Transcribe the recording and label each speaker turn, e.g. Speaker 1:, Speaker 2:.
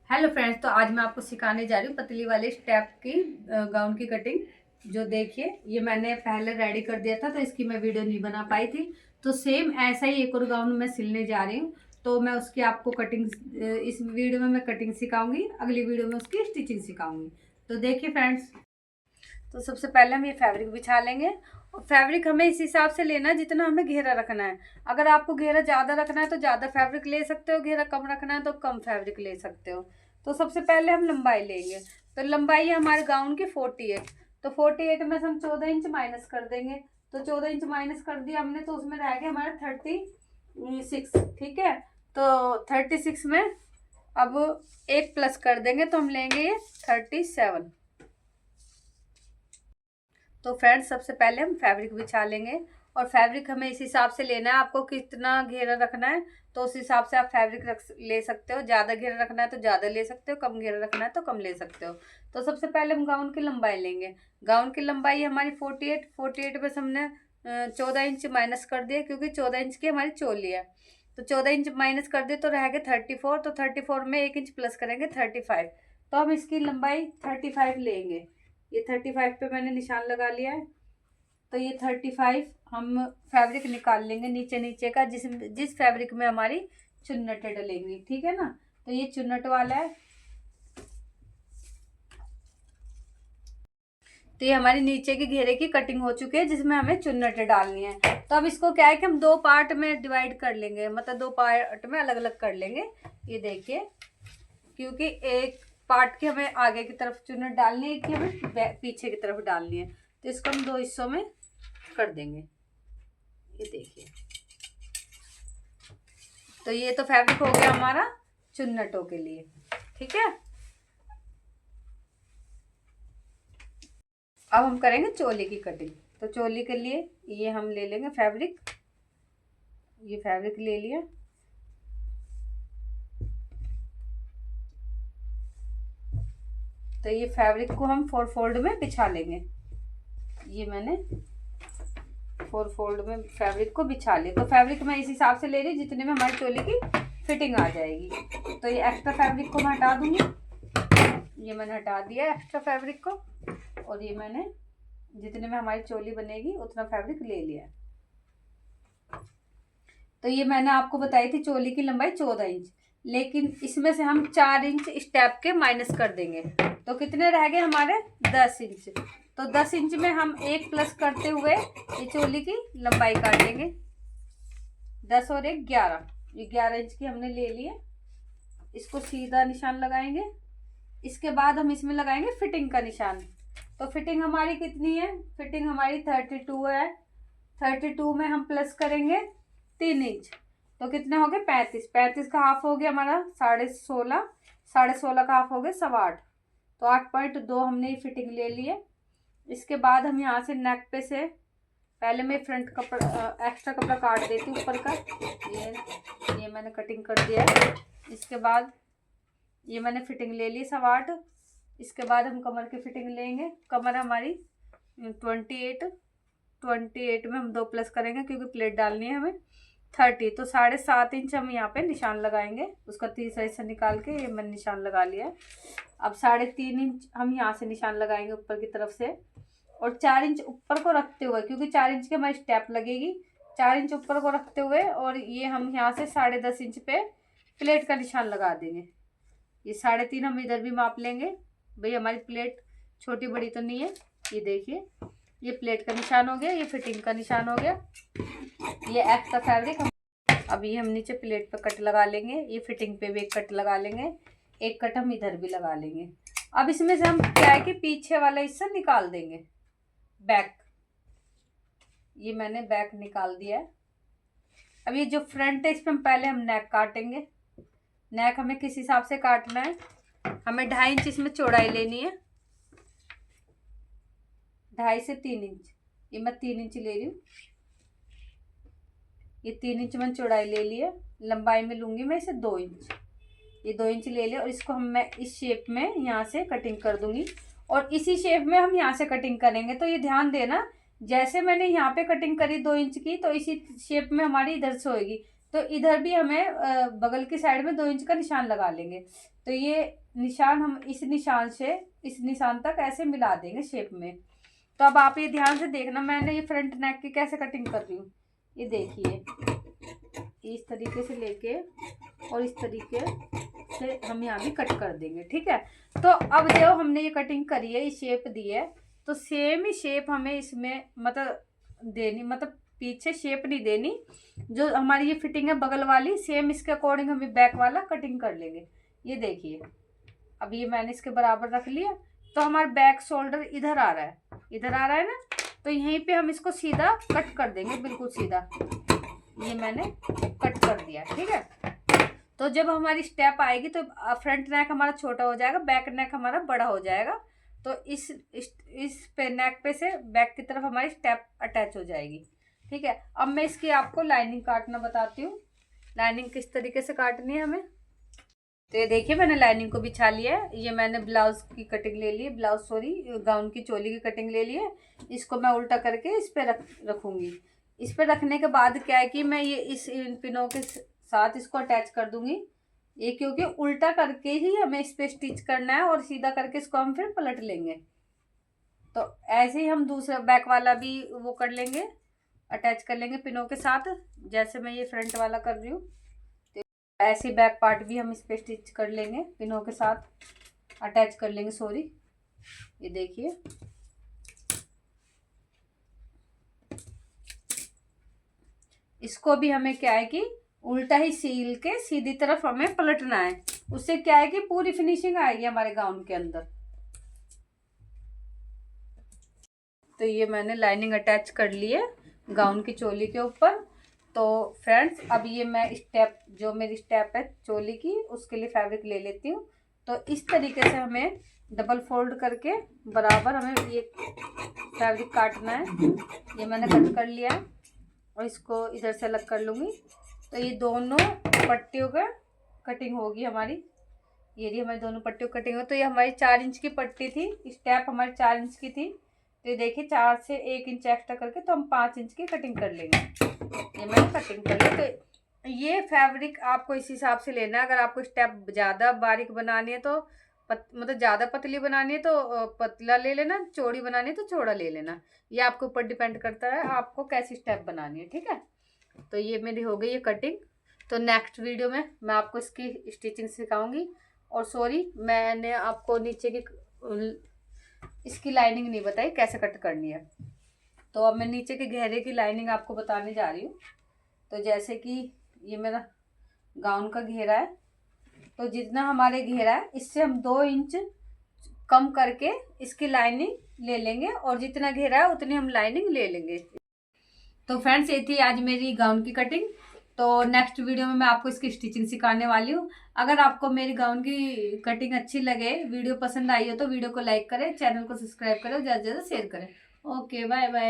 Speaker 1: Hello friends, तो आज मैं आपको सिखाने जा रही हूँ पतली वाले स्टेप की गाउन की कटिंग। जो देखिए, ये मैंने पहले रेडी कर दिया था तो इसकी मैं वीडियो नहीं बना पाई थी। तो सेम ऐसा ही एक और गाउन मैं सिलने जा रही हूँ। तो मैं उसकी आपको कटिंग इस वीडियो में मैं कटिंग सिखाऊंगी, अगली वीडियो में उसकी स्टिचिंग सिखाऊंगी। तो देखिए फ्रेंड्स, तो सबसे पहले हम ये फैब्रिक बिछा लेंगे। और फैब्रिक हमें इस हिसाब से लेना है जितना हमें घेरा रखना है। अगर आपको घेरा ज़्यादा रखना है तो ज़्यादा फैब्रिक ले सकते हो, घेरा कम रखना है तो कम फैब्रिक ले सकते हो। तो सबसे पहले हम लंबाई लेंगे। तो लंबाई है हमारे गाउन की 48। तो 48 में से हम 14 इंच माइनस कर देंगे। तो 14 इंच माइनस कर दिया हमने, तो उसमें रह गया हमारा 36। ठीक है, तो 36 में अब एक प्लस कर देंगे तो हम लेंगे ये 37। तो फ्रेंड्स, सबसे पहले हम फैब्रिक बिछा लेंगे। और फैब्रिक हमें इस हिसाब से लेना है, आपको कितना घेरा रखना है तो उस हिसाब से आप फैब्रिक ले सकते हो। ज़्यादा घेरा रखना है तो ज़्यादा ले सकते हो, कम घेरा रखना है तो कम ले सकते हो। तो सबसे पहले हम गाउन की लंबाई लेंगे। गाउन की लंबाई हमारी 48 में से हमने 14 इंच माइनस कर दिया, क्योंकि 14 इंच की हमारी चोली है। तो 14 इंच माइनस कर दिए तो रह गए 34। तो 34 में 1 इंच प्लस करेंगे 35। तो हम इसकी लंबाई 35 लेंगे। ये 35 पे मैंने निशान लगा लिया है। तो ये 35 हम फैब्रिक निकाल लेंगे नीचे नीचे का, जिस फैब्रिक में हमारी चुन्नटें डलेंगी। ठीक है ना। तो ये चुन्नट वाला है। तो ये हमारी नीचे की घेरे की कटिंग हो चुकी है, जिसमें हमें चुन्नटें डालनी है। तो अब इसको क्या है कि हम दो पार्ट में डिवाइड कर लेंगे, मतलब दो पार्ट में अलग अलग कर लेंगे। ये देखिए, क्योंकि एक पार्ट की हमें आगे की तरफ चुन्नट डालनी है, एक की हमें पीछे की तरफ डालनी है। तो इसको हम दो हिस्सों में कर देंगे। ये देखिए, तो ये तो फैब्रिक हो गया हमारा चुन्नटों के लिए। ठीक है, अब हम करेंगे चोली की कटिंग। तो चोली के लिए ये हम ले लेंगे फैब्रिक। ये फैब्रिक ले लिया। तो ये फैब्रिक को हम 4 फोल्ड में बिछा लेंगे। ये मैंने 4 फोल्ड में फैब्रिक को बिछा लिया। तो फैब्रिक मैं इस हिसाब से ले रही जितने में हमारी चोली की फिटिंग आ जाएगी। तो ये एक्स्ट्रा फैब्रिक को मैं हटा दूंगी। ये मैंने हटा दिया एक्स्ट्रा फैब्रिक को। और ये मैंने जितने में हमारी चोली बनेगी उतना फैब्रिक ले लिया। तो ये मैंने आपको बताई थी चोली की लंबाई 14 इंच, लेकिन इसमें से हम 4 इंच स्टेप के माइनस कर देंगे। तो कितने रह गए हमारे 10 इंच। तो 10 इंच में हम एक प्लस करते हुए ये चोली की लंबाई काटेंगे। 10 और 1 11। ये 11 इंच की हमने ले ली है। इसको सीधा निशान लगाएंगे। इसके बाद हम इसमें लगाएंगे फिटिंग का निशान। तो फिटिंग हमारी कितनी है? फिटिंग हमारी 32 है। 32 में हम प्लस करेंगे 3 इंच। तो कितने हो गए? 35। 35 का हाफ हो गया हमारा 16.5। 16.5 का हाफ हो गया 8.25। तो 8.2 हमने ये फिटिंग ले ली है। इसके बाद हम यहाँ से नेक पे से पहले मैं फ्रंट कपड़ा एक्स्ट्रा कपड़ा काट देती हूँ ऊपर का। ये मैंने कटिंग कर दिया है। इसके बाद ये मैंने फिटिंग ले ली 8.25। इसके बाद हम कमर की फिटिंग लेंगे। कमर हमारी 28 में हम 2 प्लस करेंगे, क्योंकि प्लेट डालनी है हमें 30। तो 7.5 इंच हम यहाँ पे निशान लगाएंगे। उसका तीसरा हिस्सा निकाल के ये मैंने निशान लगा लिया है। अब 3.5 इंच हम यहाँ से निशान लगाएंगे ऊपर की तरफ से। और 4 इंच ऊपर को रखते हुए, क्योंकि 4 इंच की हमारी स्टेप लगेगी, 4 इंच ऊपर को रखते हुए और ये हम यहाँ से 10.5 इंच पे प्लेट का निशान लगा देंगे। ये 3.5 हम इधर भी माप लेंगे। भाई हमारी प्लेट छोटी बड़ी तो नहीं है। ये देखिए, ये प्लेट का निशान हो गया, ये फिटिंग का निशान हो गया। ये एक्स्ट्रा फैब्रिक अब ये हम नीचे प्लेट पे कट लगा लेंगे। ये फिटिंग पे भी एक कट लगा लेंगे, एक कट हम इधर भी लगा लेंगे। अब इसमें से हम क्या है कि पीछे वाला हिस्सा निकाल देंगे, बैक। ये मैंने बैक निकाल दिया है। अब ये जो फ्रंट है इस पर पहले हम नेक काटेंगे। नेक हमें किस हिसाब से काटना है? हमें 2.5 इंच इसमें चौड़ाई लेनी है। 2.5 से 3 इंच। ये मैं 3 इंच ले रही हूँ। ये 3 इंच मैंने चौड़ाई ले ली है। लंबाई में लूंगी मैं इसे 2 इंच। ये 2 इंच ले लिया और इसको मैं इस शेप में यहाँ से कटिंग कर दूंगी। और इसी शेप में हम यहाँ से कटिंग करेंगे। तो ये ध्यान देना, जैसे मैंने यहाँ पे कटिंग करी 2 इंच की, तो इसी शेप में हमारी इधर से होगी। तो इधर भी हमें बगल की साइड में 2 इंच का निशान लगा लेंगे। तो ये निशान हम इस निशान से इस निशान तक ऐसे मिला देंगे शेप में। तो अब आप ये ध्यान से देखना, मैंने ये फ्रंट नेक की कैसे कटिंग कर रही हूँ। ये देखिए, इस तरीके से लेके और इस तरीके से हम यहाँ भी कट कर देंगे, ठीक है। तो अब जो हमने ये कटिंग करी है, ये शेप दी है, तो सेम ही शेप हमें इसमें मतलब देनी, मतलब पीछे शेप नहीं देनी। जो हमारी ये फिटिंग है बगल वाली, सेम इसके अकॉर्डिंग हमें बैक वाला कटिंग कर लेंगे। ये देखिए, अब ये मैंने इसके बराबर रख लिया। तो हमारा बैक शोल्डर इधर आ रहा है, इधर आ रहा है ना, तो यहीं पे हम इसको सीधा कट कर देंगे, बिल्कुल सीधा। ये मैंने कट कर दिया, ठीक है। तो जब हमारी स्टेप आएगी तो फ्रंट नेक हमारा छोटा हो जाएगा, बैक नेक हमारा बड़ा हो जाएगा। तो इस पे नेक पे से बैक की तरफ हमारी स्टेप अटैच हो जाएगी, ठीक है। अब मैं इसकी आपको लाइनिंग काटना बताती हूँ, लाइनिंग किस तरीके से काटनी है हमें। तो ये देखिए, मैंने लाइनिंग को बिछा लिया है। ये मैंने ब्लाउज की कटिंग ले ली है, ब्लाउज सॉरी गाउन की चोली की कटिंग ले ली है। इसको मैं उल्टा करके इस पे रखूंगी। इस पे रखने के बाद क्या है कि मैं ये इस पिनों के साथ इसको अटैच कर दूंगी। ये क्योंकि उल्टा करके ही हमें इस पे स्टिच करना है और सीधा करके इसको हम फिर पलट लेंगे। तो ऐसे ही हम दूसरा बैक वाला भी वो कर लेंगे, अटैच कर लेंगे पिनों के साथ, जैसे मैं ये फ्रंट वाला कर रही हूँ। ऐसे बैक पार्ट भी हम इस पे स्टिच कर लेंगे, पिनों के साथ अटैच कर लेंगे, सॉरी। ये देखिए, इसको भी हमें क्या है कि उल्टा ही सील के सीधी तरफ हमें पलटना है। उससे क्या है कि पूरी फिनिशिंग आएगी हमारे गाउन के अंदर। तो ये मैंने लाइनिंग अटैच कर ली है गाउन की चोली के ऊपर। तो फ्रेंड्स, अब ये मैं स्टेप, जो मेरी स्टेप है चोली की, उसके लिए फैब्रिक ले लेती हूँ। तो इस तरीके से हमें डबल फोल्ड करके बराबर हमें ये फैब्रिक काटना है। ये मैंने कट कर लिया है और इसको इधर से अलग कर लूँगी। तो ये दोनों पट्टियों का कटिंग होगी हमारी। ये रही हमारी दोनों पट्टियों कटिंग हो। तो ये हमारी 4 इंच की पट्टी थी, स्टेप हमारी 4 इंच की थी। तो ये देखिए, 4 से 1 इंच एक्स्ट्रा करके तो हम 5 इंच की कटिंग कर लेंगे। ये मैंने कटिंग कर ली। तो ये फैब्रिक आपको इस हिसाब से लेना है। अगर आपको स्टेप ज़्यादा बारीक बनानी है तो मतलब ज़्यादा पतली बनानी है तो पतला ले लेना, चौड़ी बनानी है तो चौड़ा ले लेना। ये आपके ऊपर डिपेंड करता है आपको कैसी स्टेप बनानी है, ठीक है। तो ये मेरी हो गई है कटिंग। तो नेक्स्ट वीडियो में मैं आपको इसकी स्टिचिंग सिखाऊंगी। और सॉरी, मैंने आपको नीचे की इसकी लाइनिंग नहीं बताई कैसे कट करनी है। तो अब मैं नीचे के घेरे की लाइनिंग आपको बताने जा रही हूँ। तो जैसे कि ये मेरा गाउन का घेरा है, तो जितना हमारे घेरा है इससे हम 2 इंच कम करके इसकी लाइनिंग ले लेंगे और जितना घेरा है उतनी हम लाइनिंग ले लेंगे। तो फ्रेंड्स, ये थी आज मेरी गाउन की कटिंग। तो नेक्स्ट वीडियो में मैं आपको इसकी स्टिचिंग सिखाने वाली हूँ। अगर आपको मेरी गाउन की कटिंग अच्छी लगे, वीडियो पसंद आई हो, तो वीडियो को लाइक करें, चैनल को सब्सक्राइब करें और ज़्यादा से ज़्यादा शेयर करें। Okay, bye bye.